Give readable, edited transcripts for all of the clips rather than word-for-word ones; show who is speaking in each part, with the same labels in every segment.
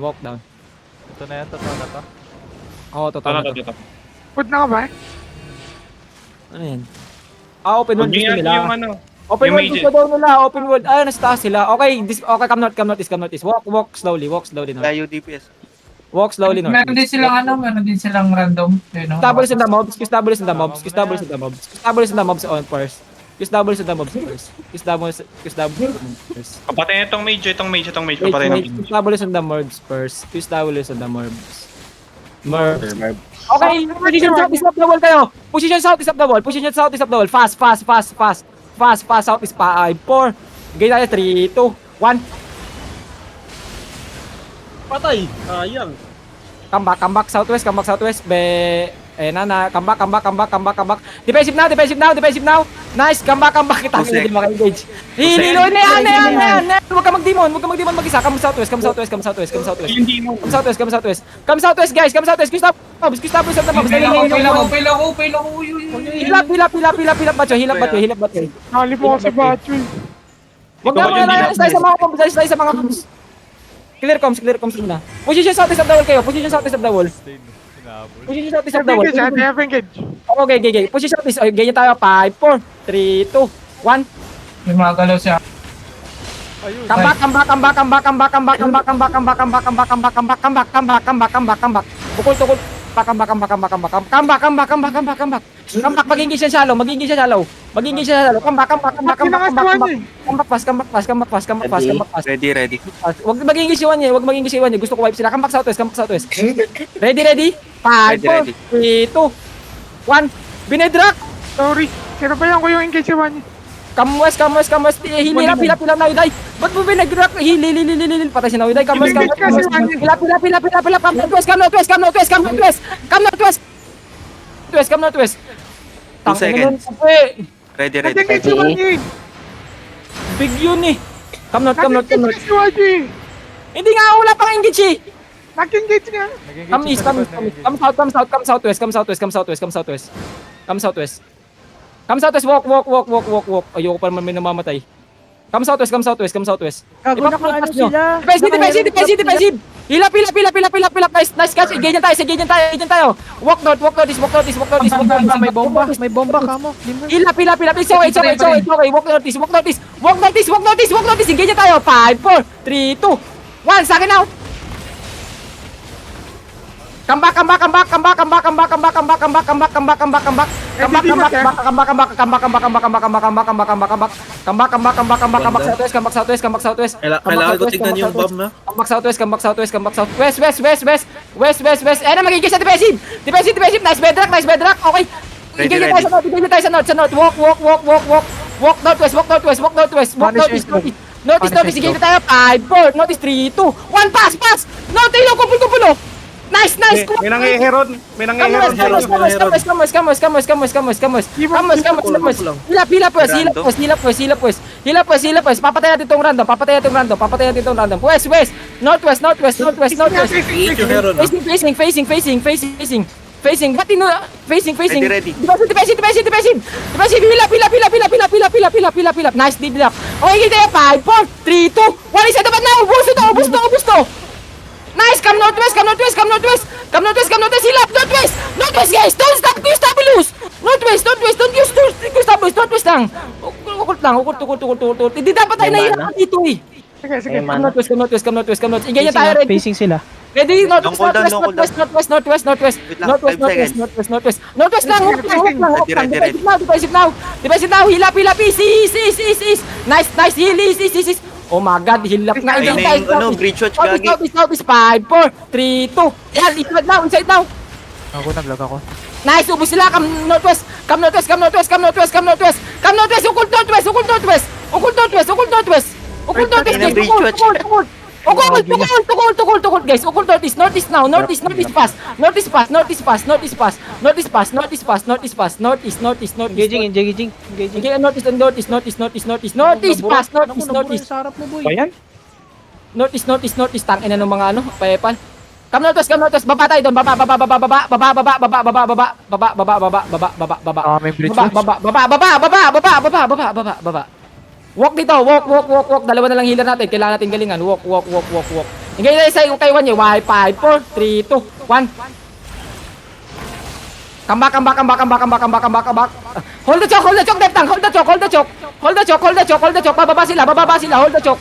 Speaker 1: walk down.
Speaker 2: Ito na yan, totoo na to.
Speaker 1: Oo, totoo na to.
Speaker 3: Put na ka ba?
Speaker 1: Ano yan? Open world gusto nila.
Speaker 4: Yung ano.
Speaker 1: Open
Speaker 4: yung
Speaker 1: world
Speaker 4: major.
Speaker 1: gusto daw nila, open world. Ah, nasa taas sila. Okay, okay, come north. Walk slowly north.
Speaker 5: Layo DPS.
Speaker 1: Walk slowly north.
Speaker 6: Meron din silang meron din silang random.
Speaker 1: Establish in the mobs, establish in the mobs, establish in the mobs, establish in the mobs on first. Establish in the mobs first. Establish first.
Speaker 4: Kapatay itong major. Kapatay ng
Speaker 1: Establish in the mobs first. Establish in the mobs. Mobs. Okay, position south is up the wall kayo. Position south is up the wall. Position south is up the wall. Fast. South is 5, 4. Gay tayo 3, 2, 1.
Speaker 7: Patay! Sayang.
Speaker 1: Come back southwest. Be come back. Defensive now. Nice, come back. Kita hindi maka-engage. Hilo na yan. Huwag ka mag-demon mag-isa. Come southwest. Come southwest, guys. Gustavo sa tabak.
Speaker 6: Pila ko.
Speaker 1: Hilap bacho.
Speaker 3: Nakali po kasi Bachoy.
Speaker 1: Huwag na tayo sa mga bombs. Clear comms muna. Position south is up the wall kayo. Position south is up the wall.
Speaker 3: Have engage.
Speaker 1: Okay. Position south is. Okay, ganyan tayo. 5, 4, 3, 2, 1.
Speaker 6: May mga galaw siya.
Speaker 1: Come back. Ukol. Come back. Magiging siya shallow. Come back. Come back.
Speaker 5: Ready.
Speaker 1: Wag maging gisiwan niya. Gusto ko wipe sila. Come back southwest. Ready? 5, 4, 3, 2, 1. Binedrak.
Speaker 3: Sorry. Sino ba yan ko yung engage one?
Speaker 1: Come west. Hilap na Uday. Ba't mo binedrak? Hilil. Patay si na Uday. Come west. Hilap. Come northwest.
Speaker 5: 2 seconds. Ready.
Speaker 3: Engage one eh.
Speaker 1: Big yun eh. Come north. Hindi nga, wala pang engage eh.
Speaker 3: Nag-engage nga.
Speaker 1: Come east. Come southwest. Walk. Ayoko pa naman may namamatay. Come southwest.
Speaker 7: Gago na kung ano sila.
Speaker 1: Defensive. Hilap. Nice catch. Ganyan tayo. Walk north.
Speaker 7: May bomba ka mo.
Speaker 1: Hilap. It's okay. Walk northeast. Ganyan tayo. 5, 4, 3, 2, 1. Sa akin out. Come back. Southwest.
Speaker 5: Kailangan ko tignan yung bomb na.
Speaker 1: Come back southwest. West. Eh na magiging sa defensive. Nice bedrock. Okay. Igigil tayo sa north. Walk northwest. Northeast. Igigil tayo. 5, 4, northeast, 3, 2, 1. Pass. North, kumpul. Nice.
Speaker 4: May nangiheron.
Speaker 1: Hilap. Papatay natin itong random. West. Northwest. Facing.
Speaker 5: Ready.
Speaker 1: Defensive. Hilap. Nice, deep hilap. Okay, kita 5, 4, 3, 2, 1. Isa dapat na. Ubus to. Nice, come northwest. Hilap, northwest, guys. Don't stop, Gustavus. Northwest. Don't use Gustavus. Northwest lang. Ukol. Hindi dapat tayo nahihirapan dito eh.
Speaker 3: Sige.
Speaker 1: Come northwest. Ganyan tayo, ready.
Speaker 7: Facing sila.
Speaker 1: Ready, northwest
Speaker 5: Don't
Speaker 1: lang.
Speaker 5: hold
Speaker 1: Northwest lang. Hook lang. Defensive now. Hilap. East. Nice. East. Oh my God, hilap na.
Speaker 5: Ayun na yung bridge watch gagi.
Speaker 1: Southeast. 5, 4, 3, 2. Yan, inside now.
Speaker 7: Ako, naglag ako.
Speaker 1: Nice, ubus sila. Come northwest. Ukol, guys. Ukol northeast now. Northeast pass. Northeast pass.
Speaker 7: Engaging.
Speaker 1: Northeast pass.
Speaker 7: Sa harap mo, boy.
Speaker 4: Ayan.
Speaker 1: Northeast. Tangin na ng mga payepal. Come northwest. Baba tayo doon. Baba.
Speaker 7: May bridge.
Speaker 1: Walk dito. Walk. Dalawa na lang healer natin. Kailangan natin galingan. Walk. Engage tayo sa kay Wanye. 5, 4, 3, 2, 1. Come back. Hold the choke, Deptang. Hold the choke. Bababa sila. Hold the choke.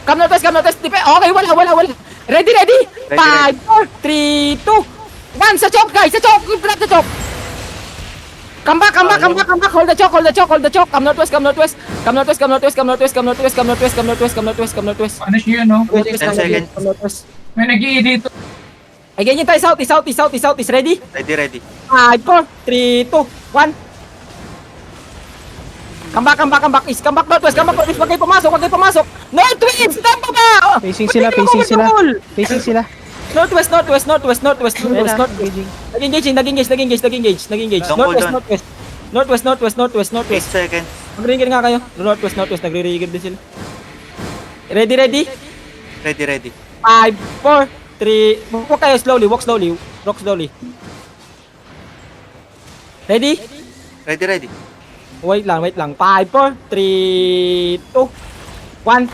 Speaker 1: Come northwest. Okay, wala. Ready. 5, 4, 3, 2, 1. Sa choke, guys. Grab the choke. Come back. Hold the choke. Come northwest.
Speaker 6: Punish yun, no?
Speaker 5: 10 seconds.
Speaker 6: May nag-i dito.
Speaker 1: Ay, ganyan tayo. Southeast. Ready?
Speaker 5: Ready.
Speaker 1: 5, 4, 3, 2, 1. Come back, East. Come back, Northwest. Huwag kayo pumasok. Northwest! Tama ba?
Speaker 7: Facing sila. Northwest.
Speaker 1: Nag-engage.
Speaker 5: Don't hold on.
Speaker 1: Northwest.
Speaker 5: 8 seconds.
Speaker 1: Mag-rigger nga kayo. Northwest. Nagre-rigger din sila. Ready?
Speaker 5: Ready.
Speaker 1: 5, 4, 3. Walk kayo slowly. Walk slowly. Ready?
Speaker 5: Ready.
Speaker 1: Wait lang. 5, 4, 3, 2, 1.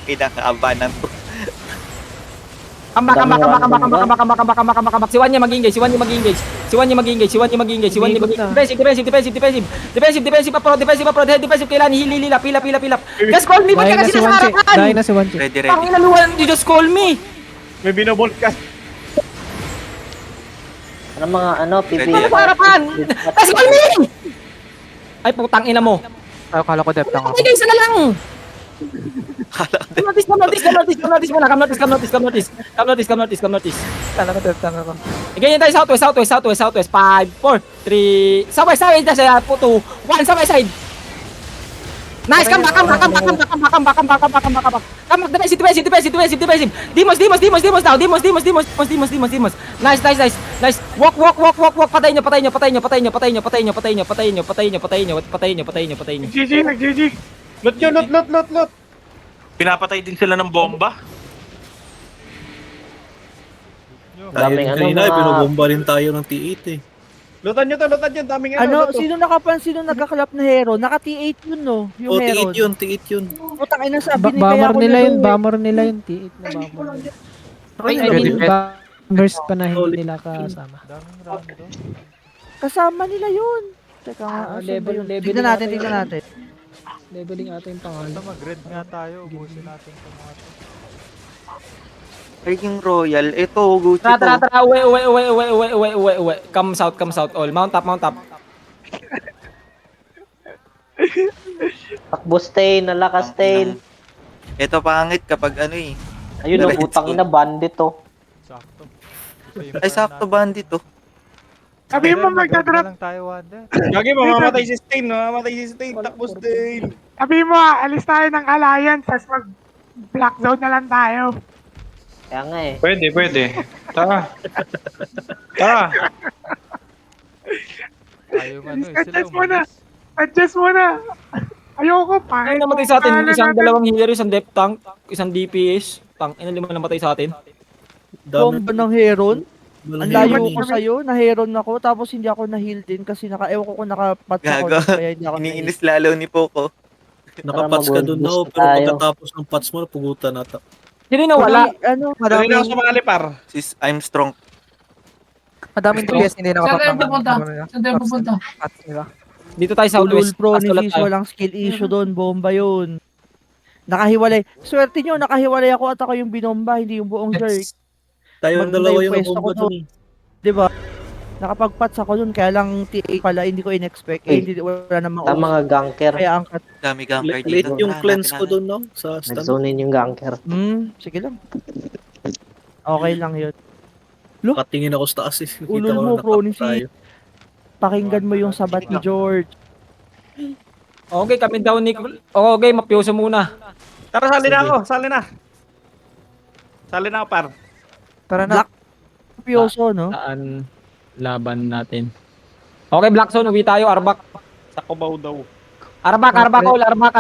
Speaker 5: Pinakaabanan to.
Speaker 1: Come back. Si Wanya mag-engage. Defensive approach. Head defensive kailangan hili. Pila. Just call me. Ba't ka kasi nasa harapan?
Speaker 7: Dahil na si Wanchi.
Speaker 5: Ready.
Speaker 1: Panginaluan, you just call me.
Speaker 4: May binobolt ka.
Speaker 8: Ano mga ano,
Speaker 5: Ready.
Speaker 1: Ano sa harapan? Just call me. Ay, putang ina mo.
Speaker 7: Ay, kala ko Deptang ako.
Speaker 1: Sige, isa na lang. Come notice muna. Come notice.
Speaker 7: Kala ko Deptang ako.
Speaker 1: Ganyan tayo, southwest. 5, 4, 3, sabay-sabay na siya, 2, 1, sabay-side. Nice, come back. Defensive. Dimos now. Nice. Walk. Patayin nyo.
Speaker 3: GG.
Speaker 4: Lot. Pinapatay din sila ng bomba.
Speaker 8: daming ano
Speaker 9: Kanina,
Speaker 8: mga...
Speaker 9: binubomba rin tayo ng T8 eh.
Speaker 4: Lutan nyo. Daming
Speaker 10: Sino nakapansin nung nagkakalap na hero? Naka T8 yun, no? Yung
Speaker 9: O,
Speaker 10: hero.
Speaker 9: T8 yun.
Speaker 10: Putang ina, sabi ni kaya
Speaker 7: Bomber
Speaker 10: ako
Speaker 7: nila
Speaker 10: na
Speaker 7: yun.
Speaker 10: doon,
Speaker 7: Bomber nila yun. T8 na bomber.
Speaker 1: Ay,
Speaker 7: I mean, bombers pa na hindi nila kasama.
Speaker 2: Daming round doon.
Speaker 10: Kasama nila yun. Teka nga, asan ba yun? Tignan natin.
Speaker 7: Leveling ata yung pangalan.
Speaker 2: Ito, mag-red nga tayo. Ubusin natin itong mga to.
Speaker 5: Ay, yung Royal. Ito, Gucci to.
Speaker 1: Tara. Uwe. Come south all. Mount up.
Speaker 8: Takbo stain, nalakas stain.
Speaker 5: Ito pangit kapag ano eh.
Speaker 8: Ayun ang utang ina bandit to.
Speaker 2: Sakto. Ito yung
Speaker 5: Ay,
Speaker 2: turn
Speaker 5: sakto
Speaker 2: natin.
Speaker 5: bandit to.
Speaker 3: Sabi mo
Speaker 2: Mag-grab
Speaker 3: magdadrop.
Speaker 2: na lang tayo, Wander.
Speaker 4: Gagi, mamamatay si Stain. Takbo Stain.
Speaker 3: Sabi mo, alis tayo ng alliance, tapos mag-black zone na lang tayo.
Speaker 8: Kaya nga eh.
Speaker 4: Pwede. Tara.
Speaker 2: Tayo ano eh. Sila
Speaker 3: Adjust muna. Ayoko pa.
Speaker 1: Ay, namatay sa atin. Isang dalawang healer, isang depth tank, isang DPS. Tang, ina 5 namatay sa atin.
Speaker 10: Bomba ng Heron. Ang layo
Speaker 9: Dami.
Speaker 10: ko sa'yo, na-Heron ako, tapos hindi ako na-heal din kasi ewan ko kung nakapats ako.
Speaker 5: Gago.
Speaker 10: Kaya hindi ako na-heal.
Speaker 5: Iniinis lalo ni Poco.
Speaker 9: Nakapats ka dun na pero
Speaker 8: tayo.
Speaker 9: pagkatapos ng pats mo, napugutan nata.
Speaker 1: Sino na wala?
Speaker 4: Marami na ako sumali, par.
Speaker 5: Sis, I'm strong.
Speaker 7: Madaming DPS hindi
Speaker 6: Saan tayo pupunta?
Speaker 1: Dito tayo sa
Speaker 10: Ulul
Speaker 1: southwest.
Speaker 10: Pro
Speaker 1: Last
Speaker 10: ni
Speaker 1: ulit
Speaker 10: Sis,
Speaker 1: tayo.
Speaker 10: walang skill issue doon, bomba yun. Nakahiwalay. Swerte nyo, nakahiwalay ako at ako yung binomba, hindi yung buong jerk.
Speaker 9: Tayo
Speaker 10: Maganda
Speaker 9: dalawa
Speaker 10: yung
Speaker 9: yung
Speaker 10: pwesto
Speaker 9: nabomba
Speaker 10: ko
Speaker 9: dun eh.
Speaker 10: Diba? Nakapagpats ako dun, kaya lang TA pala, hindi ko in-expect. Hindi, wala namang
Speaker 8: Tama nga ganker.
Speaker 10: Kaya angkat.
Speaker 5: Dami gamper
Speaker 9: Late
Speaker 5: dito.
Speaker 9: yung cleanse ko dun, no? Sa stand.
Speaker 8: Nag-zone in yung ganker.
Speaker 10: Sige lang. Okay lang yun.
Speaker 9: Nakatingin ako sa taas eh. Nakita
Speaker 10: Ulul
Speaker 9: ko
Speaker 10: mo,
Speaker 9: na
Speaker 10: pro ni
Speaker 9: nakapag tayo.
Speaker 10: Pakinggan mo yung sabat ni George.
Speaker 1: Okay, kami down ni... Okay, mapyoso muna.
Speaker 4: Tara, sali na ako. Sali na ako, par.
Speaker 7: Tara na.
Speaker 10: Black Pioso, no?
Speaker 1: Saan laban natin? Okay, Black Zone, uwi tayo, Arbak.
Speaker 4: Sa Cubao daw.
Speaker 1: Arbak all, Arbak.